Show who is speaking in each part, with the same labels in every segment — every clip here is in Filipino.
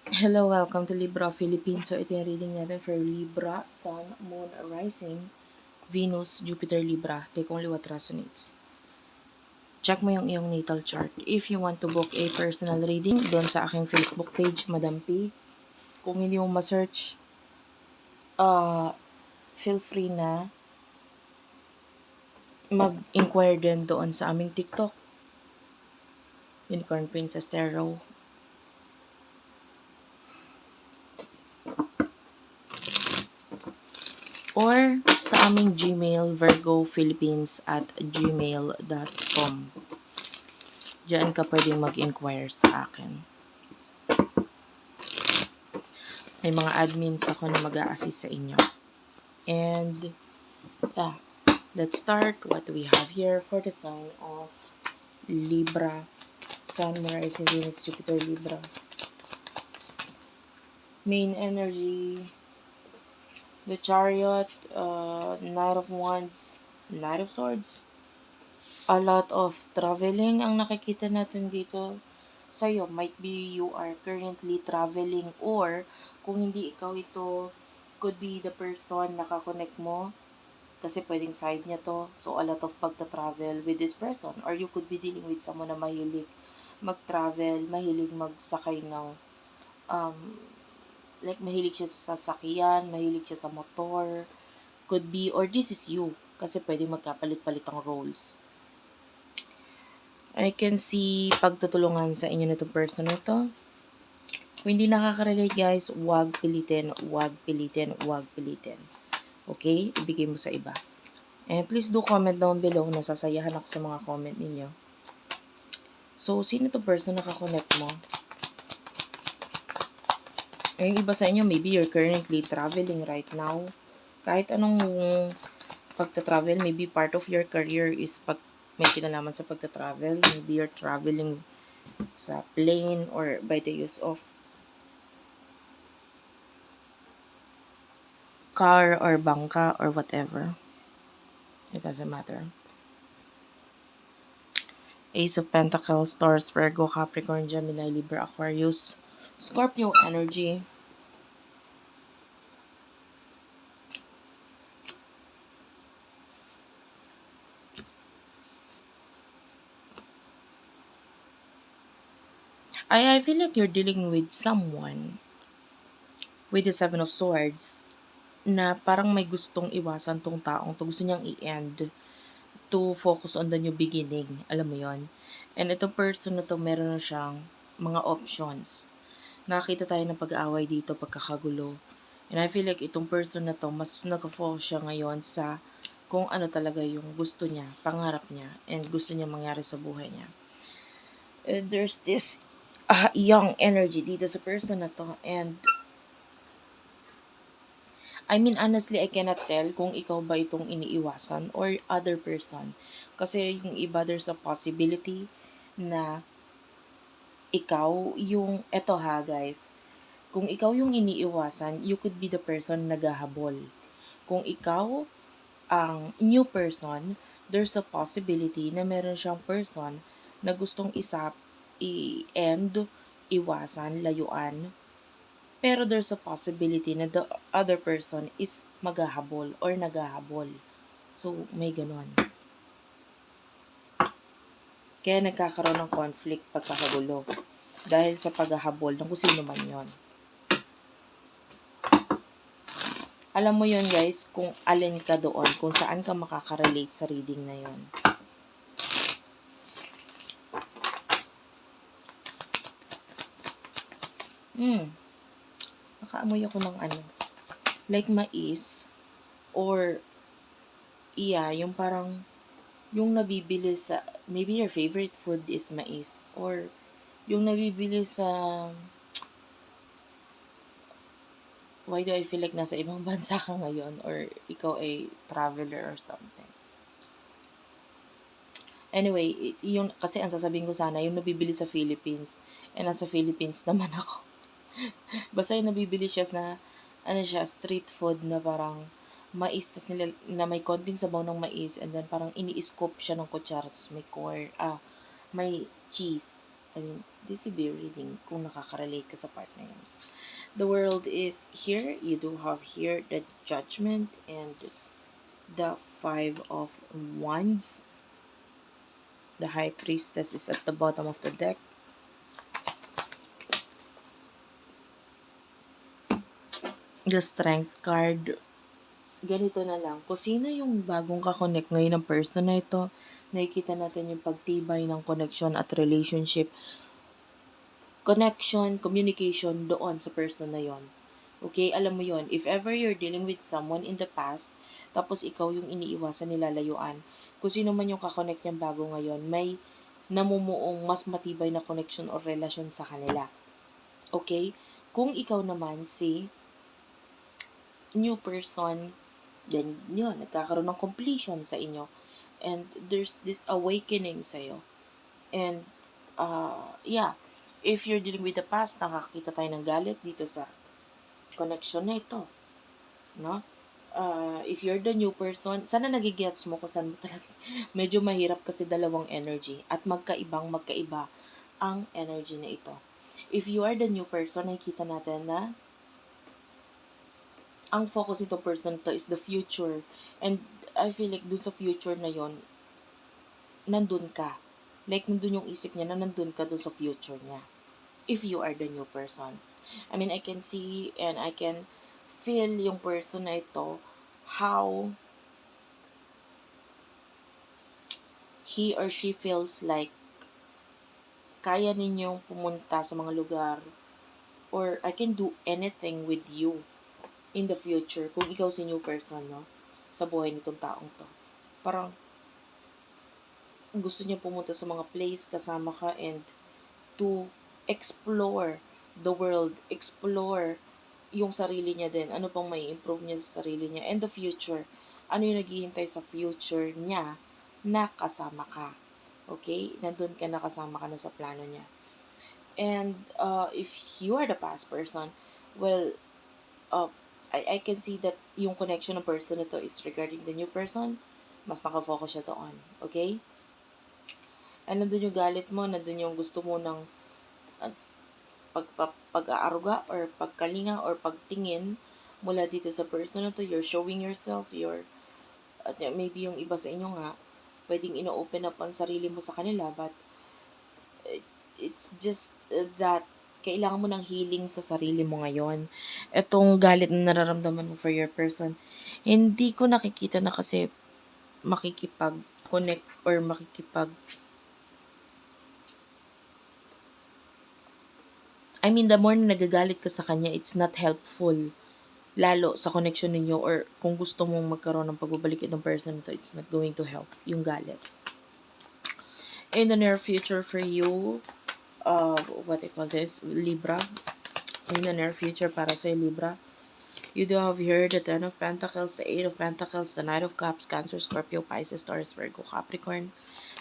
Speaker 1: Hello, welcome to Libra Philippines. So, ito yung reading natin for Libra, Sun, Moon, Rising, Venus, Jupiter, Libra. Take only what resonates. Check mo yung iyong natal chart. If you want to book a personal reading, doon sa aking Facebook page, Madam P. Kung hindi mo ma-search, uh, feel free na mag-inquire din doon sa aming TikTok, Unicorn Princess Tarot. Or sa aming Gmail, virgophilippines@gmail.com. Diyan ka pwedeng mag-inquire sa akin. May mga admins ako na mag-a-assist sa inyo. And, yeah, let's start what we have here for the sign of Libra. Sun, Rising, Venus, Jupiter, Libra. Main energy, the Chariot, Knight of Wands, Knight of Swords. A lot of traveling ang nakikita natin dito sa'yo. Might be you are currently traveling, or kung hindi ikaw ito, could be the person nakakonect mo kasi pwedeng side niya to. So, a lot of pagta-travel with this person, or you could be dealing with someone na mahilig mag-travel, mahilig magsakay ng like mahilig siya sa sasakyan, mahilig siya sa motor, could be, or this is you kasi pwede magkapalit-palit ang roles. I can see pagtutulungan sa inyo nitong person na to. Kung hindi nakaka-relate guys, wag pilitin, wag pilitin, wag pilitin. Okay? Ibigay mo sa iba. And please do comment down below. Nasasayahan ako sa mga comment ninyo. So, sino to person na nakakonect mo? Ay, yung iba sa inyo, maybe you're currently traveling right now. Kahit anong pagta-travel, maybe part of your career is may kinalaman sa pagta-travel. Maybe you're traveling sa plane or by the use of car or bangka or whatever. It doesn't matter. Ace of Pentacles, Taurus, Virgo, Capricorn, Gemini, Libra, Aquarius, Scorpio energy. I feel like you're dealing with someone with the Seven of Swords na parang may gustong iwasan tong taong to. Gusto niyang i-end to focus on the new beginning. Alam mo yon. And itong person na to, meron na siyang mga options. Nakakita tayo ng pag-aaway dito, pagkakagulo. And I feel like itong person na to, mas naka-focus siya ngayon sa kung ano talaga yung gusto niya, pangarap niya, and gusto niya mangyari sa buhay niya. There's this young energy dito sa person na to, and I mean, honestly, I cannot tell kung ikaw ba itong iniiwasan or other person. Kasi yung iba, there's a possibility na ikaw yung, eto ha guys, kung ikaw yung iniiwasan, you could be the person naghahabol. Kung ikaw ang new person, there's a possibility na meron siyang person na gustong i-end, iwasan, layuan. Pero there's a possibility na the other person is maghahabol or naghahabol. So, may ganon. Kaya nagkakaroon ng conflict pagkakagulo. Dahil sa paghahabol ng kung sino man yon. Alam mo yon guys, kung alin ka doon, kung saan ka makaka-relate sa reading na yon. Nakaamoy ako ng ano, like mais, or yung parang, yung nabibili sa, maybe your favorite food is mais, or yung nabibili sa, why do I feel like nasa ibang bansa ka ngayon, or ikaw ay traveler or something. Anyway, yung, kasi ang sasabihin ko sana, yung nabibili sa Philippines, nasa Philippines naman ako. Basta yung nabibili siya na, street food na parang mais, tas nila, na may konting sabaw ng mais, and then parang ini-scoop siya ng kutsara, tas may may cheese. I mean, this could be a reading kung nakaka-relate ka sa part na yun. The world is here. You do have here the judgment and the five of wands. The high priestess is at the bottom of the deck. The strength card. Ganito na lang. Kung sino yung bagong kakonect ngayon ng person na ito, nakikita natin yung pagtibay ng connection at relationship. Connection, communication doon sa person na yon. Okay, alam mo yon. If ever you're dealing with someone in the past, tapos ikaw yung iniiwasan, nilalayuan, kung sino man yung kakonect niyang bago ngayon, may namumuong mas matibay na connection or relasyon sa kanila. Okay? Kung ikaw naman si new person, then yun, nagkakaroon ng completion sa inyo. And there's this awakening sa'yo. And, yeah, if you're dealing with the past, nakakita tayo ng galit dito sa connection na ito. No? If you're the new person, sana nagigets mo kung saan mo talaga. Medyo mahirap kasi dalawang energy at magkaiba ang energy na ito. If you are the new person, nakikita natin na ang focus nito person to is the future. And I feel like dun sa future na yon, nandun ka. Like, nandun yung isip niya na nandun ka dun sa future niya. If you are the new person. I mean, I can see and I can feel yung person na ito, how he or she feels like kaya ninyong pumunta sa mga lugar or I can do anything with you in the future kung ikaw si new person, no? Sa buhay nitong taong to. Parang gusto niya pumunta sa mga place kasama ka and to explore the world, explore yung sarili niya din. Ano pang may improve niya sa sarili niya. And the future. Ano yung naghihintay sa future niya na kasama ka. Okay? Nandun ka, nakasama ka na sa plano niya. And if you are the past person, well, uh, I can see that yung connection ng person nito is regarding the new person. Mas nakafocus siya doon. Okay? And nandun yung galit mo, nandun yung gusto mo ng pag-aaruga or pagkalinga or pagtingin mula dito sa person na to. You're showing yourself, at maybe yung iba sa inyo nga, pwedeng ino-open up ang sarili mo sa kanila, but it's just that kailangan mo ng healing sa sarili mo ngayon. Etong galit na nararamdaman mo for your person, hindi ko nakikita na kasi makikipag-connect or the more na nagagalit ka sa kanya, it's not helpful. Lalo sa connection ninyo or kung gusto mong magkaroon ng pagbabalik itong person ito, it's not going to help yung galit. In the near future for you, what I call this, Libra. In the near future para sa Libra, you do have here the 10 of Pentacles, the 8 of Pentacles, the Knight of Cups, Cancer, Scorpio, Pisces, Taurus, Virgo, Capricorn,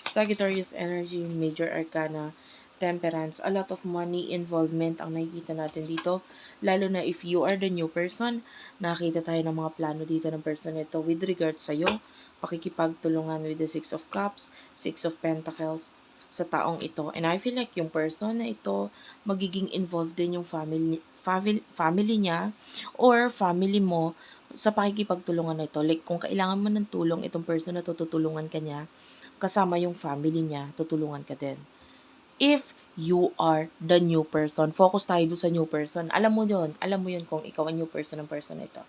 Speaker 1: Sagittarius energy, Major Arcana, Temperance. A lot of money involvement ang nakikita natin dito. Lalo na if you are the new person, nakita tayo ng mga plano dito ng person ito with regard sa'yo. Pakikipagtulungan with the 6 of Cups, 6 of Pentacles sa taong ito. And I feel like yung person na ito, magiging involved din yung family niya or family mo sa pakikipagtulungan na ito. Like, kung kailangan mo ng tulong itong person na to, tutulungan ka niya, kasama yung family niya, tutulungan ka din. If you are the new person, focus tayo doon sa new person. Alam mo yun kung ikaw ang new person ng person na ito.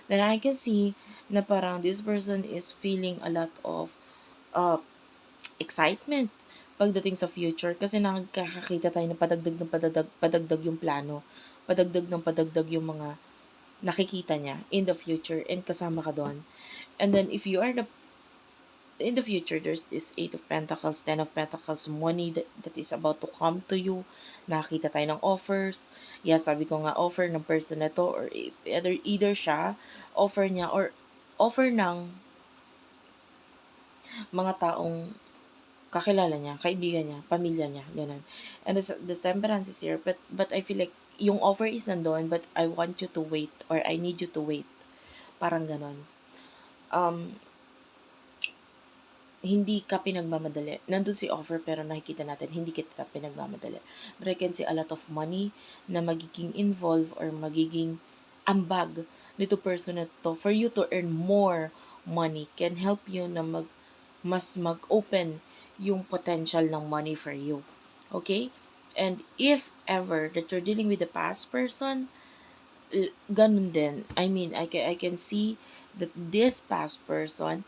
Speaker 1: Then I can see na parang this person is feeling a lot of excitement pagdating sa future kasi nakakakita tayo ng padagdag yung plano, padagdag yung mga nakikita niya in the future and kasama ka doon. And then if you are in the future, there's this 8 of Pentacles, 10 of Pentacles, money that is about to come to you. Nakakita tayo ng offers. Yeah, sabi ko nga, offer ng person na to or either siya, offer niya or offer ng mga taong kakilala niya, kaibigan niya, pamilya niya, ganun. And the Temperance is here, but I feel like yung offer is nandun, but I want you to wait or I need you to wait. Parang ganun. hindi ka pinagmamadali. Nandun si offer pero nakikita natin hindi kita pinagmamadali. But I can see a lot of money na magiging involved or magiging ambag nito person na to for you to earn more money can help you na mas mag-open yung potential ng money for you. Okay? And if ever that you're dealing with a past person, ganun din. I mean, I can see that this past person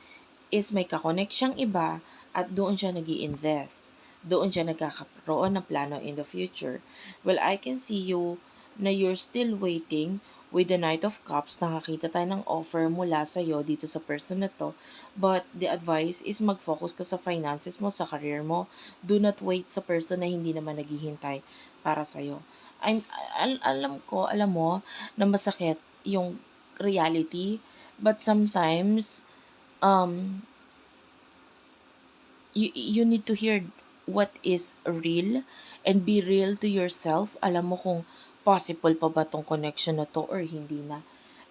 Speaker 1: is may kakonek siyang iba at doon siya nag invest. Doon siya nagkakaroon ng plano in the future. Well, I can see you na you're still waiting with the Knight of Cups. Nakakita tayo ng offer mula sa'yo dito sa person na to. But the advice is mag-focus ka sa finances mo, sa career mo. Do not wait sa person na hindi naman naghihintay para sa'yo. Alam mo na masakit yung reality, but sometimes um you need to hear what is real and be real to yourself. Alam mo kung possible pa ba tong connection na to or hindi na.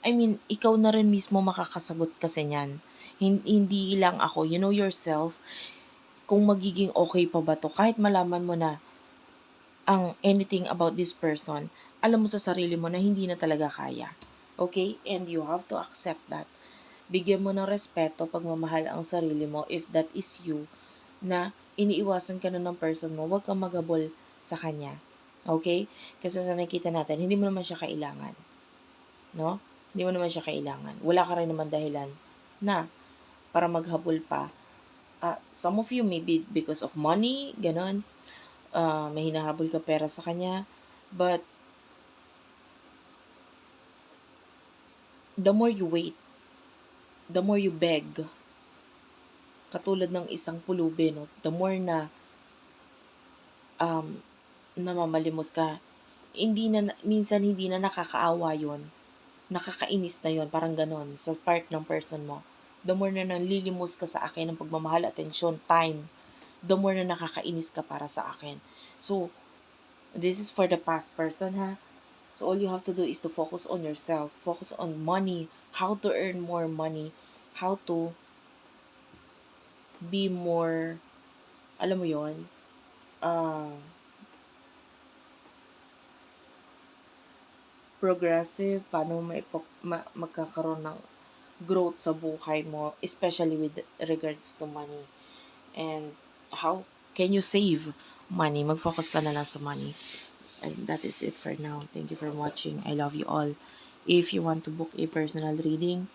Speaker 1: I mean, ikaw na rin mismo makakasagot kasi niyan. Hindi lang ako. You know yourself kung magiging okay pa ba to. Kahit malaman mo na ang anything about this person, alam mo sa sarili mo na hindi na talaga kaya. Okay? And you have to accept that. Bigyan mo ng respeto, pagmamahal ang sarili mo if that is you, na iniiwasan ka na ng person mo, huwag kang maghabol sa kanya. Okay? Kasi sa nakikita natin, hindi mo naman siya kailangan. No? Hindi mo naman siya kailangan. Wala ka rin naman dahilan na para maghabol pa. Some of you maybe because of money, ganon. May hinahabol ka pera sa kanya. But the more you wait, the more you beg, katulad ng isang pulubi, no? The more na namamalimos ka, minsan hindi na nakakaawa yon, nakakainis na yon, parang ganon, sa part ng person mo. The more na nanlilimos ka sa akin ng pagmamahal, atensyon, time, the more na nakakainis ka para sa akin. So, this is for the past person, ha? So, all you have to do is to focus on yourself, focus on money, how to earn more money, how to be more, alam mo yon, progressive, paano magkakaroon ng growth sa buhay mo, especially with regards to money. And how can you save money? Mag-focus ka na lang sa money. And that is it for now. Thank you for watching. I love you all. If you want to book a personal reading,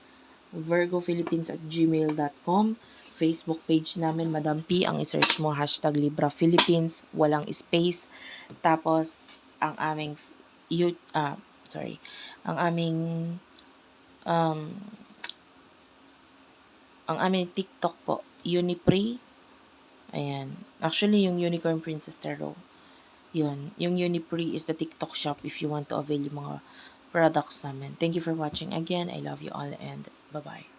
Speaker 1: virgophilippines@gmail.com. Facebook page namin, Madam P. Ang isearch mo, #Libra Philippines, walang space. Tapos, ang aming ang aming um, ang aming TikTok po, Unipre. Ayan. Actually, yung Unicorn Princess Tarot. Yun. Yung Unipre is the TikTok shop if you want to avail yung mga products namin. Thank you for watching again. I love you all and bye-bye.